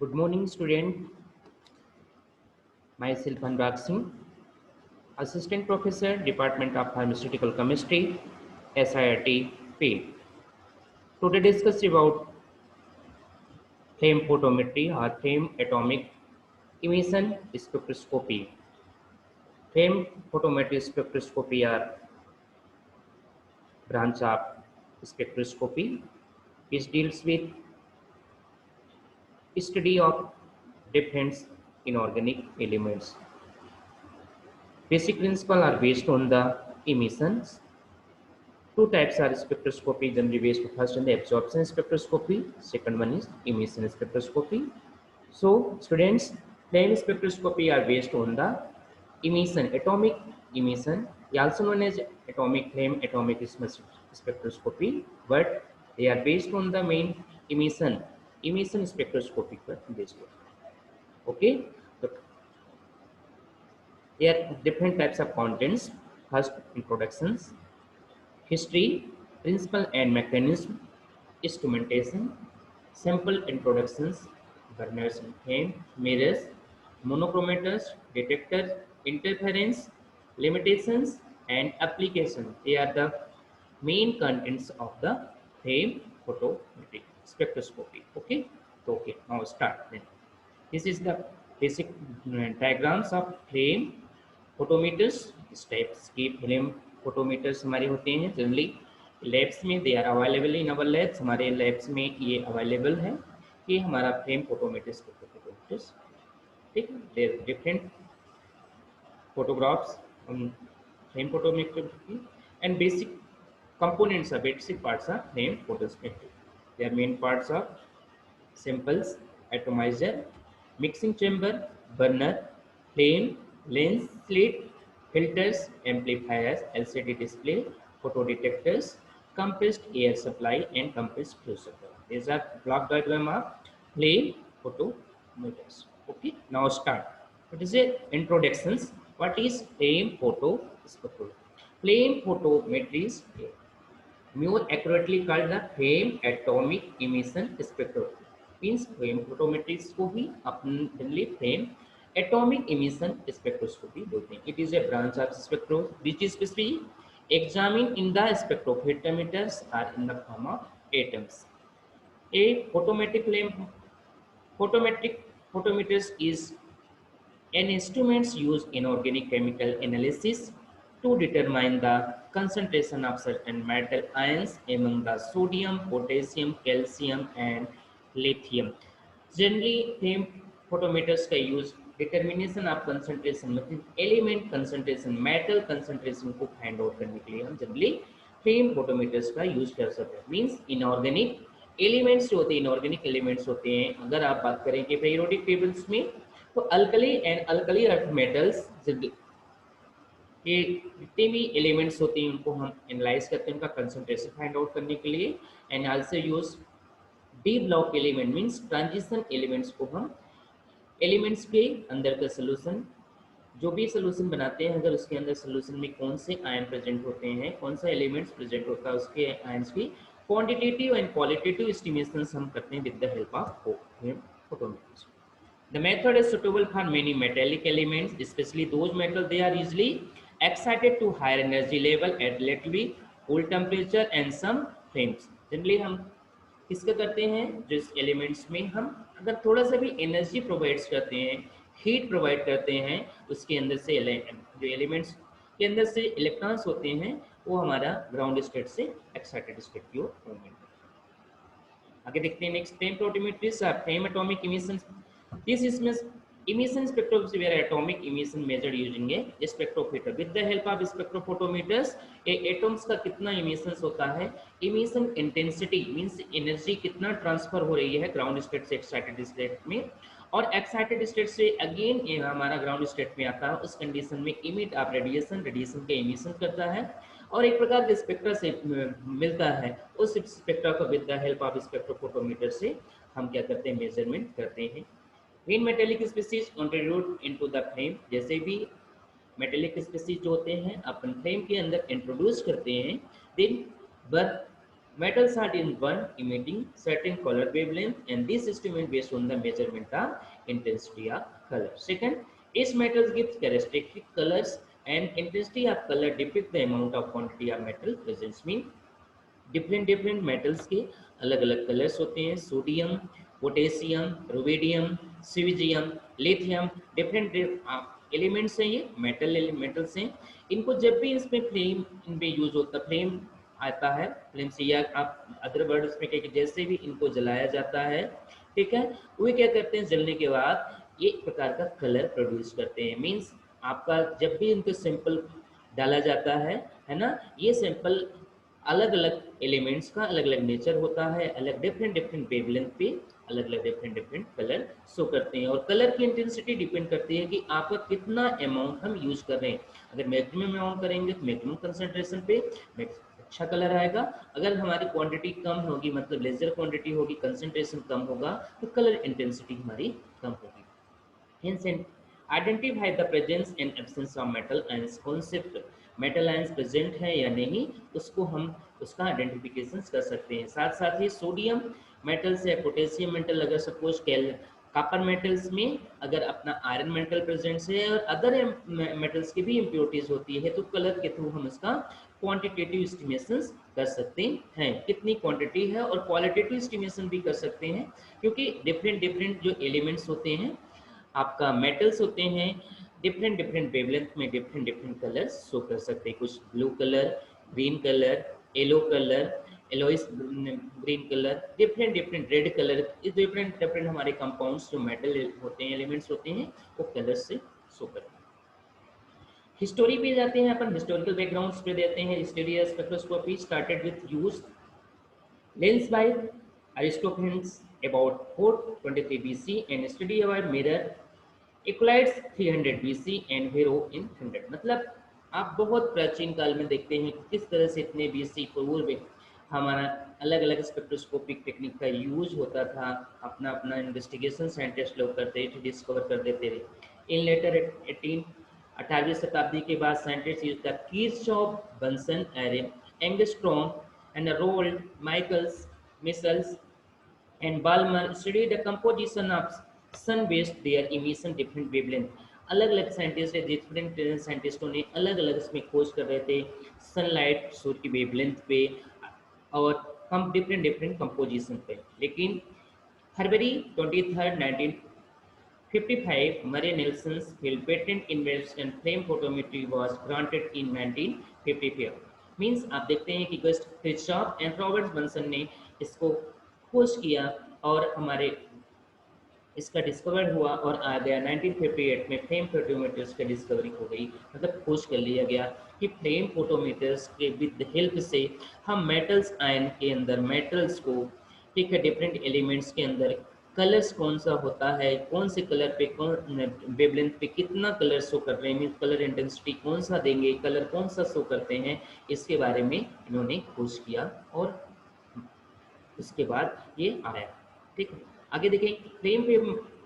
Good morning, student. Myself Anurag Singh, Assistant Professor, Department of Pharmaceutical Chemistry, SIRT, P. Today discuss about flame photometry or flame atomic emission spectroscopy. Flame photometry spectroscopy are branch of spectroscopy which deals with study of different inorganic elements. Basic principles are based on the emissions. Two types are spectroscopy generally based. First on the absorption spectroscopy, second one is emission spectroscopy. So students, flame spectroscopy are based on the emission, atomic emission, also known as atomic flame, atomic spectroscopy, but they are based on the main emission spectroscopy based. Okay, so there are different types of contents. First, introductions, history, principle and mechanism, instrumentation, sample introductions, burners and flame, mirrors, monochromators, detectors, interference, limitations, and application. They are the main contents of the flame photometric spectroscopy. Okay, so okay, now start. Then this is the basic diagrams of flame photometers. इस type की flame photometers हमारे होते हैं generally labs में. They are available in our labs. हमारे labs में ये available है कि हमारा फ्लेम फोटोमीटर्स फोटोमीटर्स ठीक है. There different photographs on flame photometry and basic components of basic parts of flame photometry. Their main parts are samples, atomizer, mixing chamber, burner, flame, lens, slit, filters, amplifiers, LCD display, photodetectors, compressed air supply, and compressed fuel supply. These are block diagram of flame photometers. Okay, now start. What is it? Introductions. What is flame photo spectroscopy? Flame photometry is more accurately called the flame atomic emission spectroscopy. Means flame photometry को भी अपन generally flame atomic emission spectroscopy बोलते हैं. It is a branch of spectro which is specifically examined in the spectrophotometers are in the form of atoms. A photometric flame photometric photometers is an instruments used in organic chemical analysis to determine the concentration of certain metal ions among the sodium, potassium, calcium, and lithium. Generally, flame photometers का use determination of concentration मतलब element concentration, metal concentration को find out करने के लिए हम generally flame photometers का use कर सकते हैं. Means inorganic एलिमेंट्स जो होते हैं इनऑर्गेनिक एलिमेंट्स होते हैं. अगर आप बात करें कि पीरियोडिक टेबल्स में तो alkali and alkali earth metals ये जितने भी एलिमेंट्स होते हैं उनको हम एनालाइज करते हैं उनका कंसंट्रेशन फाइंड आउट करने के लिए. And also use D block element means transition elements को हम एलिमेंट्स के अंदर का सोल्यूशन जो भी सोल्यूशन बनाते हैं अगर उसके अंदर सोल्यूशन में कौन से आयन प्रेजेंट होते हैं कौन सा एलिमेंट्स प्रेजेंट होता है उसके आयन्स की क्वांटिटेटिव एंड क्वालिटेटिव एस्टिमेशंस हम करते हैं with the help of photometry. The method is suitable for many metallic elements, especially those metals they are easily excited to higher energy level at relatively cool temperature and some flames. Generally हम किसका करते हैं जिस elements में हम अगर थोड़ा सा भी एनर्जी प्रोवाइड करते हैं हीट प्रोवाइड करते हैं उसके अंदर से जो एलिमेंट्स के अंदर से इलेक्ट्रॉन्स होते हैं वो हमारा ग्राउंड स्टेट से एक्साइटेड स्टेट की ओर मूवमेंट. आगे देखते हैं next flame photometry flame atomic emission. This is emission spectroscopy where atomic emission measured using a spectrophotometer. With the help of spectrophotometers, atoms का कितना emissions होता है, emission intensity means energy कितना transfer हो रही है ground state से excited state में और excited state से again ये हमारा ground state में आता है. उस condition में emit of radiation के emission करता है और एक प्रकार के स्पेक्ट्रा से मिलता है. उस स्पेक्ट्रा को with the help of spectrophotometer से हम क्या करते हैं मेजरमेंट करते हैं. When metallic species contribute into the flame, जैसे भी मेटेलिक स्पीसीज जो होते हैं अपन फ्लेम के अंदर इंट्रोड्यूस करते हैं then Metals are in one emitting certain color wavelength, and this estimate based on the measurement of intensity of color. Second, each metals gives characteristic colors and intensity of color depict the amount of quantity of metal presence. Mean different different metals के अलग अलग colours होते हैं। Sodium, potassium, rubidium, caesium, lithium, different elements हैं, ये metals हैं। इनको जब भी इसमें फ्लेम इनमें यूज होता फ्लेम आता है, फ्लेम से या आप अदर वर्ड्स में कहें कि जैसे भी इनको जलाया जाता है, ठीक है, वो क्या करते हैं, जलने के बाद एक प्रकार का कलर प्रोड्यूस करते हैं। मीन्स आपका जब भी इनको सैंपल डाला जाता है ना, ये सैंपल अलग अलग एलिमेंट्स का अलग अलग नेचर होता है, अलग डिफरेंट डिफरेंट वेवलेंथ पे अलग अलग डिफरेंट डिफरेंट कलर शो करते हैं। और कलर की इंटेंसिटी डिपेंड करती है कि आपका कितना अमाउंट हम यूज कर रहे हैं। अगर मैक्सिमम अमाउंट करेंगे तो मैक्सिमम कंसंट्रेशन पे अच्छा कलर आएगा। अगर हमारी क्वांटिटी कम होगी, मतलब लेजर क्वांटिटी होगी, कंसंट्रेशन कम होगा, तो कलर इंटेंसिटी हमारी कम होगी। Hence, identify the presence and absence of metal ions concept। Metal ions present है या नहीं, उसको हम उसका आइडेंटिफिकेशन कर सकते हैं। साथ साथ ही सोडियम मेटल्स या पोटेशियम मेटल, अगर सपोज कॉपर मेटल्स में अगर अपना आयरन मेटल प्रेजेंट है और अदर मेटल्स की भी इम्प्योरिटीज होती है, तो कलर के थ्रू हम उसका क्वांटिटेटिव एस्टिमेशन कर सकते हैं, कितनी क्वांटिटी है, और क्वालिटेटिव एस्टिमेशन भी कर सकते हैं, क्योंकि डिफरेंट डिफरेंट जो एलिमेंट्स होते हैं, आपका मेटल्स होते हैं, डिफरेंट डिफरेंट वेवलेंथ में डिफरेंट डिफरेंट कलर्स शो कर सकते हैं। कुछ blue colour, green colour, yellow colour, एलोइस green colour, different different red colour, इस डिफरेंट डिफरेंट हमारे कंपाउंड्स जो मेटल होते हैं, एलिमेंट्स होते हैं, वो कलर से शो करते हैं। हिस्टोरी पे जाते हैं अपन, हिस्टोरिकल बैकग्राउंड्स पे देते हैं। History spectroscopy started with use lens by Aristophanes about 423 BC and study about mirror Euclides 300 BC and Hero in 100। मतलब आप बहुत प्राचीन काल में देखते हैं कि किस तरह से इतने बीसी पूर्व हमारा अलग अलग स्पेक्ट्रोस्कोपिक टेक्निक का यूज होता था। अपना अपना इन्वेस्टिगेशन साइंटिस्ट लोग करते थे, डिस्कवर कर देते थे। इन लेटर 18वीं शताब्दी के बाद scientist use the Kirchhoff Bunsen array angstrom and Roald, Michaels, Michels, and Balmer studied the composition of sun based their emission different wavelength। अलग अलग साइंटिस्ट है, डिफरेंट साइंटिस्टों ने अलग अलग इसमें खोज कर रहे थे सनलाइट सूर्य की वेवलेंथ पे और हम डिफरेंट डिफरेंट कंपोजिशन पे। लेकिन फरवरी 23 1955 Murray Nelson's field patent invention flame photometry was granted in 1955। Means आप देखते हैं कि gust Christoph and Robert Bunsen ने इसको खोज किया और हमारे इसका डिस्कवर हुआ और आ गया 1958 में फ्लेम फोटोमीटर्स की डिस्कवरी हो गई। मतलब खोज कर लिया गया कि फ्लेम फोटोमीटर्स के विद हेल्प से हम मेटल्स आयन के अंदर मेटल्स को, ठीक है, डिफरेंट एलिमेंट्स के अंदर कलर्स कौन सा होता है, कौन से कलर पे कौन वेवलेंथ पे कितना कलर शो कर रहे हैं, मीन कलर इंटेंसिटी कौन सा देंगे, कलर कौन सा शो करते हैं, इसके बारे में इन्होंने खोज किया और उसके बाद ये आया। ठीक है, आगे देखें। Flame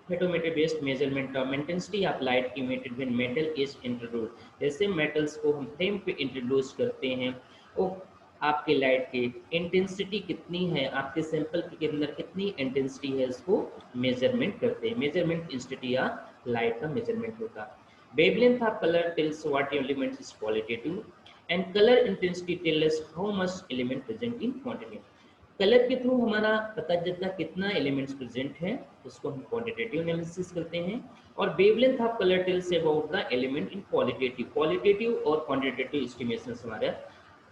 photometer based measurement of intensity of light emitted when metal is introduce. जैसे मेटल्स को हम फ्लेम पे इंट्रोड्यूस करते हैं, वो आपके लाइट की इंटेंसिटी कितनी है, आपके सैंपल के अंदर कितनी इंटेंसिटी है, इसको मेजरमेंट करते हैं। मेजरमेंट इंटेंसिटी ऑफ लाइट का मेजरमेंट होता है। Wavelength of colour tells what element is qualitative and colour intensity tells how much element present in quantity. Colour के थ्रू हमारा पता चलता कितना एलिमेंट्स प्रेजेंट है, उसको हम क्वांटिटेटिव एनालिसिस करते हैं। और wavelength of colour tells about the element in qualitative. Qualitative और क्वांटिटेटिव एस्टिमेशन हमारा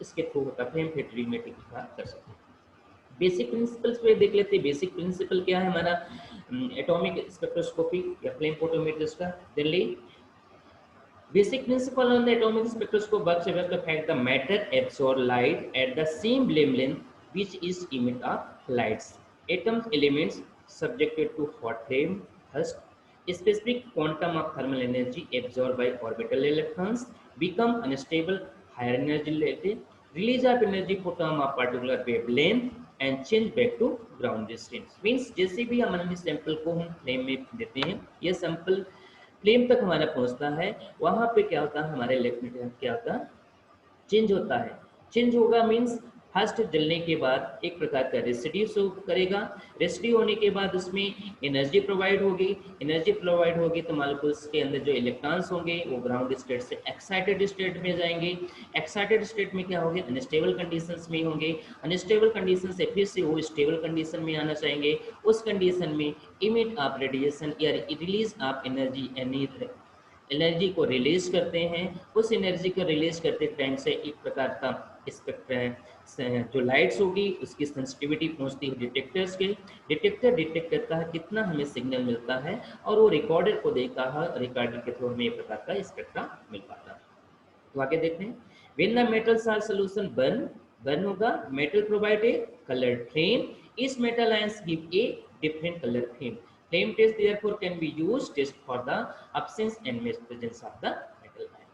इसके थ्रू होता है, फ्लेम फेटोमेट्री कर सकते हैं। बेसिक प्रिंसिपल्स पे देख लेते हैं। बेसिक प्रिंसिपल क्या है हमारा एटॉमिक स्पेक्ट्रोस्कोपी या फ्लेम फोटोमेट्रिस्ट का। Delhi basic principle on the atomic spectroscope works about the fact the matter absorb light at the same wavelength which is emit of lights. Atoms elements subjected to hot flame thrust, specific quantum of thermal energy absorbed by orbital electrons become unstable, higher energy release of energy photon of particular wavelength and change back to ground distance। Means जैसे भी हमारे sample को हम flame में देते हैं, यह sample flame तक हमारा पहुंचता है, वहां पे क्या होता है, हमारे इलेक्ट्रिक क्या होता है, चेंज होता है। चेंज होगा मीन्स फर्स्ट जलने के बाद एक प्रकार का रेसिड्यू शो करेगा। रेसिड्यू होने के बाद उसमें एनर्जी प्रोवाइड होगी। एनर्जी प्रोवाइड होगी तो मॉलिक्यूल्स के अंदर जो इलेक्ट्रॉन्स होंगे वो ग्राउंड स्टेट से एक्साइटेड स्टेट में जाएंगे। एक्साइटेड स्टेट में क्या होंगे, अनस्टेबल कंडीशंस में होंगे। अनस्टेबल कंडीशन से फिर से वो स्टेबल कंडीशन में आना चाहेंगे। उस कंडीशन में इमिट ऑफ रेडिएशन या रिलीज ऑफ एनर्जी एनर्जी को रिलीज करते हैं। उस एनर्जी को रिलीज करते टाइम से एक प्रकार का स्पेक्ट्रम जो लाइट्स होगी उसकी सेंसिटिविटी पहुंचती है डिटेक्टर्स के। डिटेक्टर डिटेक्ट करता है कितना हमें सिग्नल मिलता है और वो रिकॉर्डर को देता है। रिकॉर्डर के थ्रू हमें एक प्रकार का स्पेक्ट्रम मिल पाता है। तो आगे देखते हैं, when the metals are solution burn होगा, metal provide a coloured flame, इस metal ions give a different colour flame. Flame test therefore can be used test for the absence and presence of the metal ion।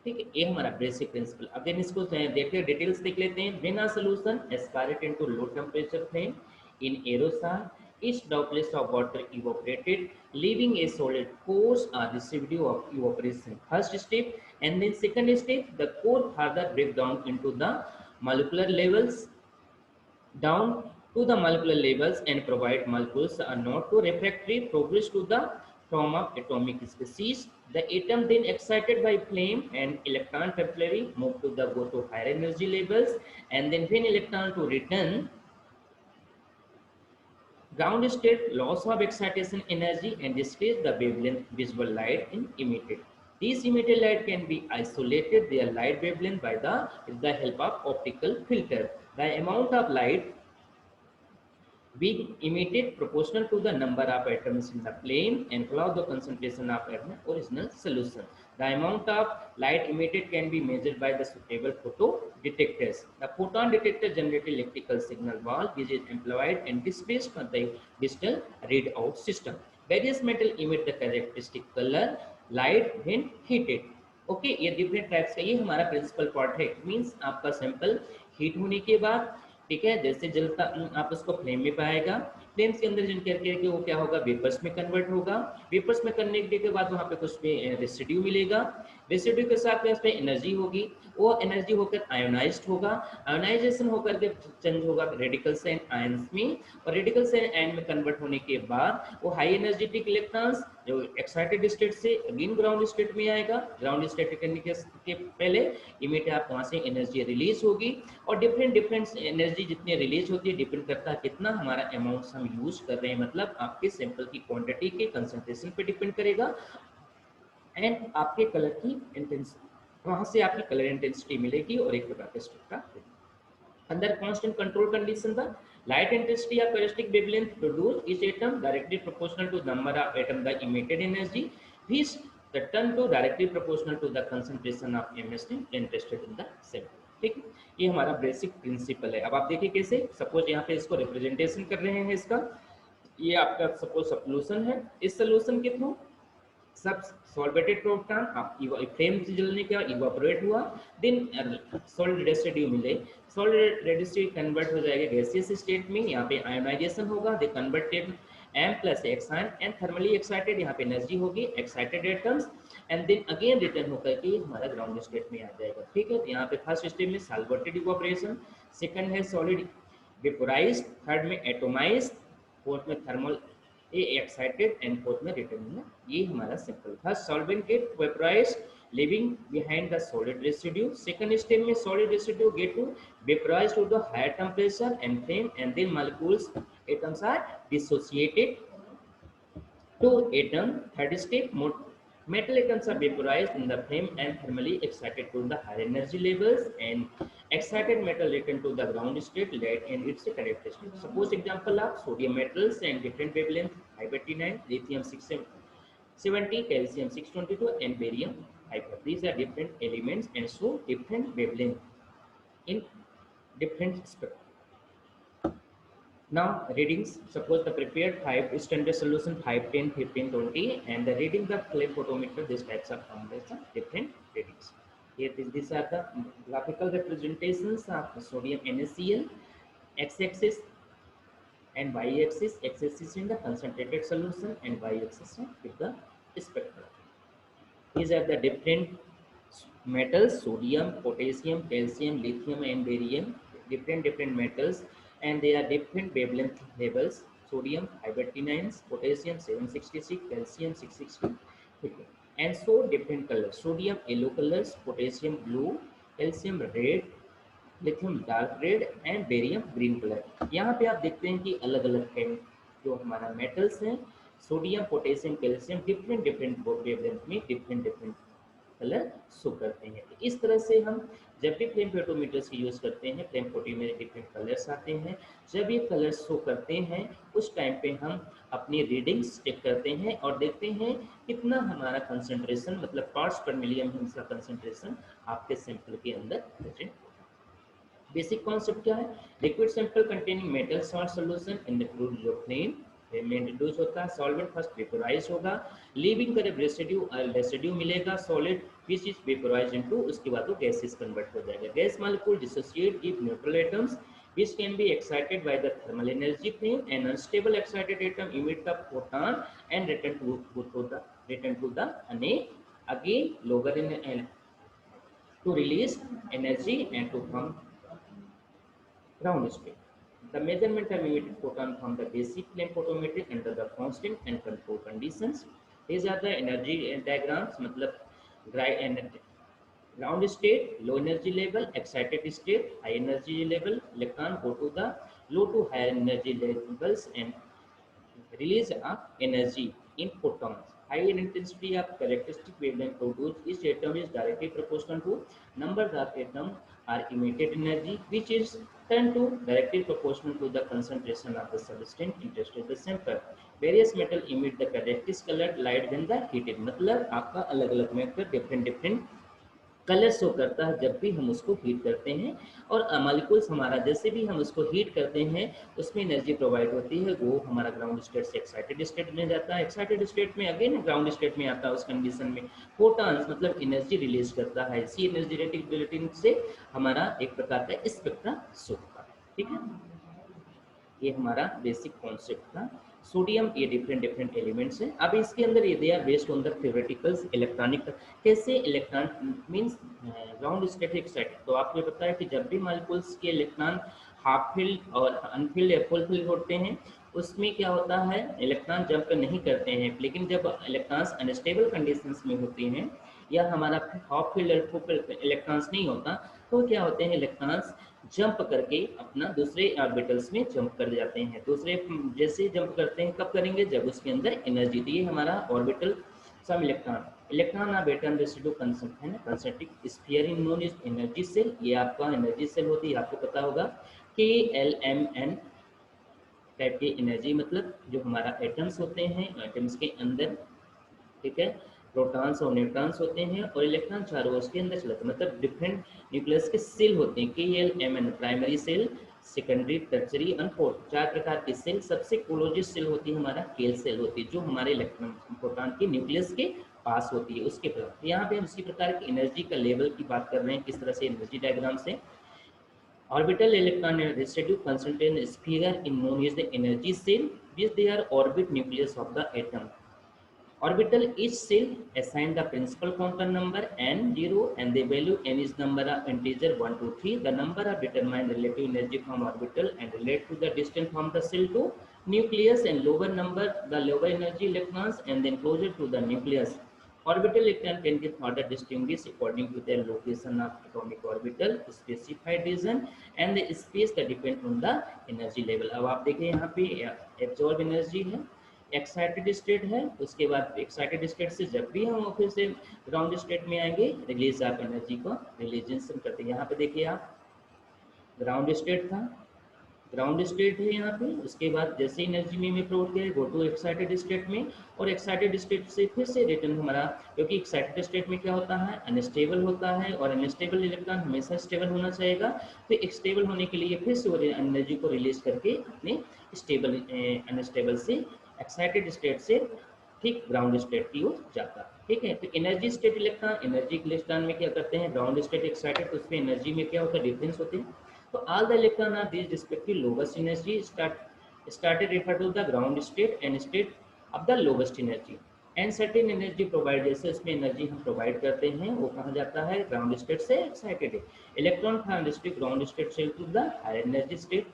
ठीक है, ये हमारा basic principle. Again इसको देखते हैं, details देख लेते हैं। When a solution aspirate into low temperature flame in aerosol, each droplet of water evaporated, leaving a solid course or residue of evaporation. First step, and then second step, the core further break down into the molecular levels down to the molecular levels and provide molecules are not to refractory progress to the from of atomic species. The atom then excited by flame and electron temporarily move to the go to higher energy levels, and then when electron to return ground state, loss of excitation energy and decrease the wavelength visible light in emitted. These emitted light can be isolated their light wavelength by with the help of optical filter. The amount of light being emitted proportional to the number of atoms in the plane and follow the concentration of original solution. The amount of light emitted can be measured by the suitable photo detectors. The photon detector generates electrical signal wall which is amplified and displaced from the digital readout system. Various metal emit the characteristic color light when heated. Okay ये different types का ये हमारा principal part है। Means आपका sample heat होने के बाद, ठीक है, जैसे जलता आप उसको फ्लेम में पाएगा। फ्लेम्स के अंदर जन करके वो क्या होगा, वेपर्स में कन्वर्ट होगा। वेपर्स में करने के बाद वहाँ पे कुछ रेसिड्यू मिलेगा। रेसिड्यू के साथ में उसमें एनर्जी होगी। वो एनर्जी होकर आयोनाइज्ड होगा। आयोनाइजेशन होकर के चेंज होगा रेडिकल्स एंड आयंस में, और रेडिकल्स एंड आयन में कन्वर्ट होने के बाद वो हाई एनर्जेटिक इलेक्ट्रॉन्स जो एक्साइटेड स्टेट से अगेन ग्राउंड स्टेट में आएगा। ग्राउंड स्टेट करने के पहले इमीडिएट वहाँ से एनर्जी रिलीज होगी, और डिफरेंट डिफरेंट एनर्जी जितनी रिलीज होती है डिपेंड करता है कितना हमारा अमाउंट हम यूज कर रहे हैं, मतलब आपके सैंपल की क्वांटिटी के कंसंट्रेशन पे डिपेंड करेगा एंड आपके कलर की इंटेंसिटी, वहां से आपकी कलर इंटेंसिटी मिलेगी और एक प्रकार का spectra. Under constant control condition, the light intensity of characteristic wavelength produced each atom directly proportional to the number of atom the emitted energy, which the turn to directly proportional to the concentration of MST interested in the sample। ठीक है, ये हमारा basic principle है। अब आप देखिए कैसे, suppose यहाँ पे इसको रिप्रेजेंटेशन कर रहे हैं इसका। ये आपका सपोज सोल्यूशन है, इस सोल्यूशन के थ्रू सब सॉल्वेटेड प्रोटॉन आप फ्लेम से जलने के बाद इवापोरेट हुआ, देन सॉलिड रेसिड्यू मिले। सॉलिड रेसिड्यू कन्वर्ट हो जाएगा गैसियस स्टेट में, यहाँ पे आयोनाइजेशन होगा, they converted M plus excite and thermally excited, यहाँ पे एनर्जी होगी excited atoms, and then again return होकर के हमारा ग्राउंड स्टेट में आ जाएगा। ठीक है, यहाँ पे फर्स्ट स्टेप में सॉल्वेटेड इवापोरेशन, सेकंड है सॉलिड वेपोराइज्ड, थर्ड में एटोमाइज्ड, फोर्थ में thermal a excited and fourth में रिटर्न है। ये हमारा सिंपल था। Solvent get vaporised leaving behind the solid residue. Second step में solid residue get to vaporized to the higher temperature and flame, and then molecules atoms are dissociated to atom. Third step metal atoms are vaporized in the flame and thermally excited to the higher energy levels, and excited metal return to the ground state light and its characteristics. Suppose example of sodium metals and different wavelength 589, lithium 670, calcium 622, and barium 5. These are different elements and so different wavelength in different spectrum. Now readings, suppose the prepared 5 standard solution 5, 10, 15, 20, and the reading the flame photometer, these types of combination different readings. Here these are the graphical representations of sodium NaCl, x-axis and y-axis, x-axis in the concentrated solution and y-axis with the spectrum. These are the different metals: sodium, potassium, calcium, lithium, and barium. different metals, and they are different wavelength levels. Sodium 589, potassium 766, calcium 660. Okay. And so different colors. Sodium yellow colors, potassium blue, calcium red, lithium dark red and barium green colour. यहाँ पे आप देखते हैं कि अलग अलग जो हमारा मेटल्स हैं, sodium potassium calcium different different wavelength में डिफरेंट डिफरेंट कलर शो करते हैं। तो इस तरह से हम जब भी फ्लेम फोटोमीटर्स की यूज़ करते हैं, फ्लेम फोटो में डिफरेंट कलर्स आते हैं। जब ये कलर्स शो करते हैं उस टाइम पे हम अपनी रीडिंग्स चेक करते हैं और देखते हैं कितना हमारा कंसंट्रेशन, मतलब पार्ट्स पर मिलियन का कंसंट्रेशन आपके सैंपल के अंदर प्रेजेंट। बेसिक कॉन्सेप्ट क्या है? Liquid sample containing metal salt solution in the fluid of flame में इंट्रोड्यूस होता है। सॉल्वेंट फर्स्ट वेपोराइज होगा, लीविंग करे रेसिड्यू मिलेगा solid which is vaporise into, उसके बाद वो गैसेस कन्वर्ट हो जाएगा। Gas molecule dissociate give neutral atoms which can be excited by the thermal energy flame, and unstable excited atom emit the photon and return to the again lower in to release energy and to form ground state. The measurement of emitted photon from the basic flame photometry under the constant and control conditions. These are the energy diagrams, मतलब ground state, low energy level, excited state, high energy level, electron go to the low to higher energy levels and release of energy in photons. High intensity of characteristic wavelength produced, each atom is directly proportional to number of atoms are emitted energy, which is turned to directly proportional to the concentration of the substance interested in the sample. Various metal emit the characteristic colored light when the heated. मतलब आपका अलग अलग method different different colour show करता है जब भी हम उसको हीट करते हैं। और मॉलिक्यूल्स हमारा जैसे भी हम उसको हीट करते हैं उसमें एनर्जी प्रोवाइड होती है, वो हमारा ग्राउंड स्टेट से एक्साइटेड स्टेट में जाता है। एक्साइटेड स्टेट में अगेन ग्राउंड स्टेट में आता है। उस कंडीशन में फोटॉन्स मतलब एनर्जी रिलीज करता है। इसी एनर्जेटिक बुलेटिन से हमारा एक प्रकार का स्पेक्ट्रा शो होता है। ठीक है, ये हमारा बेसिक कॉन्सेप्ट था। सोडियम ये डिफरेंट डिफरेंट एलिमेंट्स हैं। अब इसके अंदर ये they are based on the theoreticals electronic, कैसे electron means ground state excited. तो आपको ये पता है कि जब भी मॉलिक्यूल्स के इलेक्ट्रॉन हाफ फिल्ड और अनफिल्ड या फुल फिल्ड होते हैं उसमें क्या होता है, इलेक्ट्रॉन जंप नहीं करते हैं। लेकिन जब इलेक्ट्रॉन्स अनस्टेबल कंडीशंस में होते हैं या हमारा हाफ फिल्ड और फुल फिल्ड इलेक्ट्रॉन्स नहीं होता तो क्या होते हैं, इलेक्ट्रॉन्स जंप करके अपना दूसरे ऑर्बिटल्स में जंप कर जाते हैं। दूसरे जैसे जंप करते हैं कब करेंगे, जब उसके अंदर एनर्जी दी है हमारा orbital some electron of atom residue concept है ना, concentric sphere in known is energy shell. ये आपका एनर्जी सेल होती है, आपको पता होगा KLMN टाइप की एनर्जी, मतलब जो हमारा एटम्स होते हैं एटम्स के अंदर, ठीक है, प्रोटॉन्स और न्यूट्रॉन्स होते हैं और इलेक्ट्रॉन चारों उसके अंदर चलते हैं। मतलब डिफरेंट न्यूक्लियस के सेल होते हैं, KLMN primary shell, secondary, tertiary और फोर्थ, चार प्रकार की सेल। सबसे क्लोजेस्ट सेल होती है हमारा केल सेल होती है, जो हमारे इलेक्ट्रॉन प्रोटॉन के न्यूक्लियस के पास होती है उसके पास। यहाँ पे हम उसी प्रकार की एनर्जी का लेवल की बात कर रहे हैं, किस तरह से एनर्जी डायग्राम से। Orbital electron residue concentrated sphere in known as the energy cell, which they are orbit nucleus of the atom. Orbital each cell assign the principal quantum number n0 and the value n is number of integer 1 to 3. The number of determine relative energy from orbital and relate to the distance from the cell to nucleus, and lower number the lower energy electrons and then closer to the nucleus. Orbital electron can be further distinguished according to their location of atomic orbital, specified region and the space that depend on the energy level. अब आप देखिए यहाँ पे absorb energy है, excited state है, उसके बाद excited state से जब भी हम फिर से ग्राउंड स्टेट में आएंगे रिलीज ऑफ एनर्जी को रिलीजेशन करते हैं। यहाँ पे देखिए आप ग्राउंड स्टेट था, ग्राउंड स्टेट है यहाँ पे, उसके बाद जैसे एनर्जी में प्रोवाइड किया गो टू एक्साइटेड स्टेट में, और एक्साइटेड स्टेट से फिर से रिटर्न हमारा, क्योंकि एक्साइटेड स्टेट में क्या होता है, अनस्टेबल होता है और अनस्टेबल इलेक्ट्रॉन हमेशा स्टेबल होना चाहिएगा। तो स्टेबल होने के लिए फिर से एनर्जी को रिलीज करके अपने स्टेबल अनस्टेबल से एक्साइटेड स्टेट से ठीक ग्राउंड स्टेट की ओर जाता है। ठीक है, तो energy state electron, energy electron में क्या करते हैं, ग्राउंड स्टेट एक्साइटेड, तो उसमें एनर्जी में क्या होता है, डिफरेंस होते हैं। तो all the electron of these respective lowest energy started refer to the ground state and state of the lowest energy. And certain energy provide, जैसे उसमें एनर्जी हम प्रोवाइड करते हैं वो कहा जाता है ग्राउंड स्टेट से एक्साइटेड है। इलेक्ट्रॉन ट्रांजिस्टर ग्राउंड स्टेट से to the higher energy state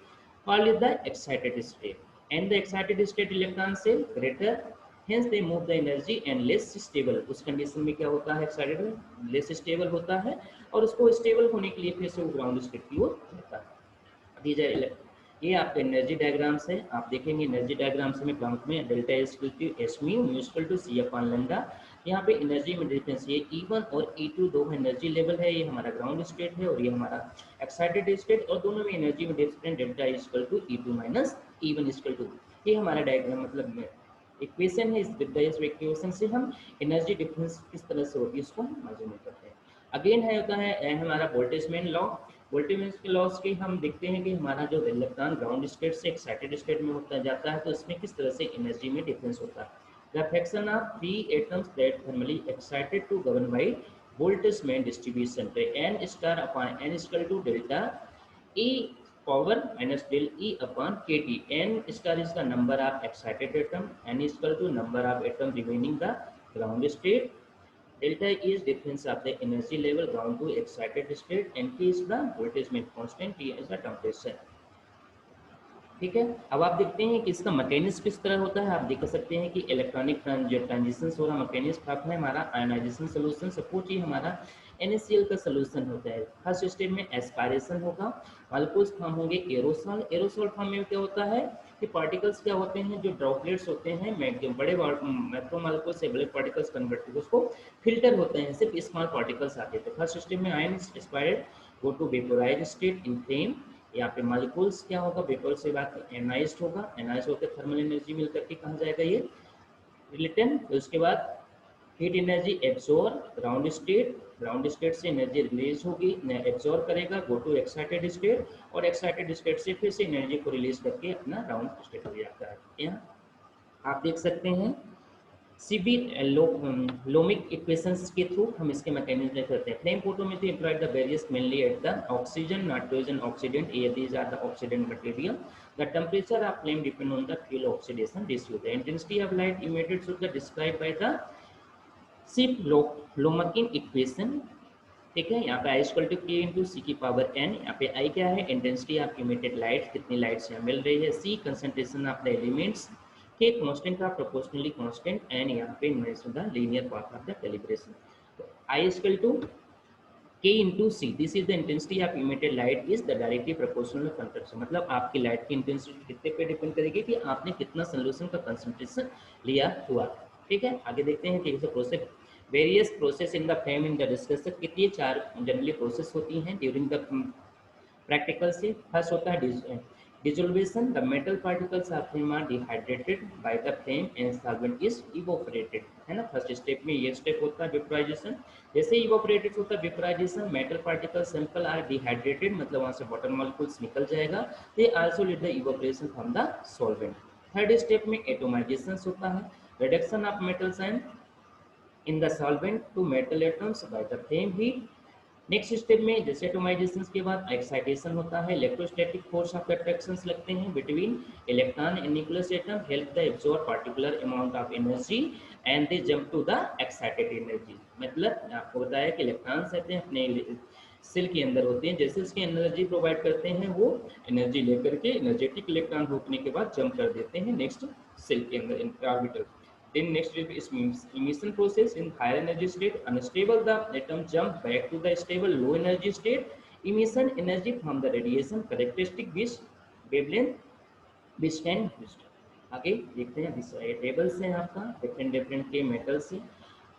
called the excited state and the excited state electron से greater, hence they move the energy and less stable. उस कंडीशन में क्या होता है, excited less stable होता है और उसको स्टेबल होने के लिए फिर से वो ग्राउंड स्टेट की ओर जाता है। दीज आर ये आपका एनर्जी डायग्राम्स है। आप देखेंगे एनर्जी डायग्राम्स में प्लॉन्क में delta is equal to S mu mu equal to C upon lambda. यहाँ पे एनर्जी में डिफरेंस ये E1 और E2 दो एनर्जी लेवल है, ये हमारा ग्राउंड स्टेट है और ये हमारा एक्साइटेड स्टेट, और दोनों में एनर्जी में difference delta is equal to E2 minus E1 equal to. ये हमारा डायग्राम मतलब इक्वेशन है। इस इक्वेशन से हम एनर्जी डिफरेंस किस तरह से होती है उसको मालूम करते हैं। अगेन है होता है हमारा वोल्टेजमैन लॉ। वोल्टेज के लॉस के हम देखते हैं कि हमारा जो इलेक्ट्रॉन ग्राउंड स्टेट से एक्साइटेड स्टेट में होता जाता है तो इसमें किस तरह से एनर्जी में डिफरेंस होता है। The fraction of three atoms that thermally excited to govern by Boltzmann distribution पे N star upon N equal to delta E power minus del E upon kT. N star is the number of excited atom. N is equal to number of atom remaining the ground state. Delta E is difference of the energy level ground to excited state, and T is the voltage main constant, T is the temperature. ठीक है। अब आप देखते हैं कि इसका mechanism किस तरह होता है। आप देख सकते हैं कि इलेक्ट्रॉनिक जो ट्रांजिशन हो रहा मैकेनिज्म है हमारा आयोनाइजेशन सोल्यूशन, सपोज ये हमारा NaCl का सोल्यूशन होता है। फर्स्ट स्टेप में एस्पायरेशन होगा, मॉलिक्यूल्स फॉर्म होंगे एरोसॉल। एरोसॉल फॉर्म में क्या होता है कि पार्टिकल्स क्या होते हैं, जो ड्रॉपलेट्स होते हैं मैक्सिमम बड़े मैक्रोमॉलिक्यूल से बड़े पार्टिकल्स कन्वर्ट करके उसको फिल्टर होते हैं, सिर्फ स्मॉल पार्टिकल्स आते थे। फर्स्ट स्टेप में ion expired go to vaporise state in flame. यहाँ पे मॉलिक्यूल्स क्या होगा, वेपर से बात एनाइज्ड होगा, एनाइज होकर थर्मल एनर्जी मिल करके कहा जाएगा ये रिलेटेंट। उसके बाद heat energy absorb ground state से एनर्जी रिलीज होगी, एब्जॉर्ब करेगा गो टू एक्साइटेड स्टेट, और एक्साइटेड स्टेट से फिर से एनर्जी को रिलीज करके अपना राउंड स्टेट हो जाता है। यहाँ आप देख सकते हैं सीबी लोमिक इक्वेशंस के थ्रू हम इसके मैकेनिज्म करते हैं। Flame photometry employed the various mainly at the oxygen nitrogen oxidant, these are the oxidant material. The temperature of flame depend on the fuel oxidation ratio. The intensity of light emitted should be described by the सिर्फ लोमकिन equation. ठीक है, यहाँ पे I equal to K into C की power N. यहाँ पे I क्या है, इंटेंसिटी ऑफ इमिटेड लाइट, कितनी लाइट यहाँ मिल रही है। C concentration of the elements, K constant of proportionally constant, and यहाँ पे the linear path of the calibration. तो I equal to K into C, this is the intensity of emitted light is the directly proportional concentration. मतलब आपकी light की intensity कितने पे depend करेगी कि आपने कितना सोल्यूशन का कंसंट्रेशन लिया हुआ। ठीक है, आगे देखते हैं कि process various process in the flame in the discussion. कितनी चार जनरली प्रोसेस होती हैं ड्यूरिंग द प्रैक्टिकल से। फर्स्ट होता है desolvation, the metal particles of flame are dehydrated by the flame and solvent is evaporated, है ना। फर्स्ट स्टेप में ये स्टेप होता है वेपोराइजेशन। जैसे इवोपरेटेड होता है vaporisation, metal particle simple are dehydrated, मतलब वहाँ से वाटर मॉलिक्यूल्स निकल जाएगा। They also lead the evaporation from the solvent. Third step में एटोमाइजेशन होता है, reduction of metals and in the solvent to metal atoms by the flame heat। Next step में जैसे एटोमाइजेशन के बाद एक्साइटेशन होता है, इलेक्ट्रोस्टैटिक फोर्स ऑफ अट्रैक्शंस लगते हैं between electron and nucleus atom, help the absorb particular amount of energy and they jump to the excited energy. मतलब आपको बताया कि इलेक्ट्रॉन्स रहते हैं अपने सेल के अंदर होते हैं, जैसे उसकी एनर्जी प्रोवाइड करते हैं वो एनर्जी लेकर के एनर्जेटिक इलेक्ट्रॉन रोकने के बाद जंप कर देते हैं नेक्स्ट सेल के अंदर इन orbital. Then next is emission process in higher energy state. Unstable, the atom jump back to the stable low energy state. Emission energy from the radiation characteristic which wavelength which can used। आगे देखते हैं tables हैं आपका different different के metals हैं,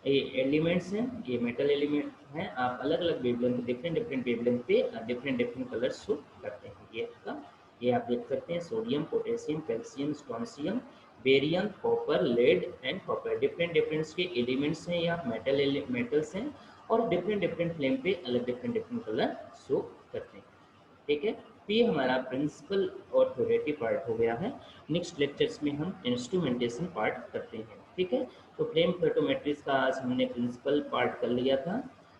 ये elements हैं, ये मेटल एलिमेंट हैं। आप अलग अलग वेवलेंथ डिफरेंट डिफरेंट वेवलेंथ पे डिफरेंट डिफरेंट कलर्स शो करते हैं। ये आपका ये आप देख सकते हैं sodium potassium calcium strontium barium copper lead and copper, different different के एलिमेंट्स हैं या मेटल्स हैं, और डिफरेंट डिफरेंट फ्लेम पे अलग डिफरेंट डिफरेंट कलर शो करते हैं। ठीक है, तो ये हमारा प्रिंसिपल और थ्योरेटिक पार्ट हो गया है। नेक्स्ट लेक्चर्स में हम इंस्ट्रूमेंटेशन पार्ट करते हैं। ठीक है, तो फ्लेम फोटोमेट्रिक्स का आज हमने प्रिंसिपल पार्ट कर लिया था,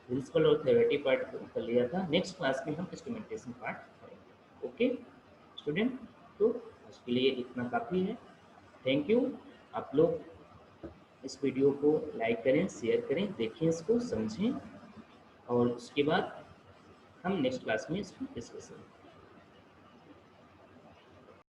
प्रिंसिपल और थ्योरेटिक पार्ट कर लिया था। नेक्स्ट क्लास में हम इंस्ट्रूमेंटेशन पार्ट करेंगे। ओके स्टूडेंट, तो आज के लिए इतना काफ़ी है। थैंक यू आप लोग इस वीडियो को लाइक करें, शेयर करें, देखें इसको, समझें और उसके बाद हम नेक्स्ट क्लास में इसको डिस्कस करें।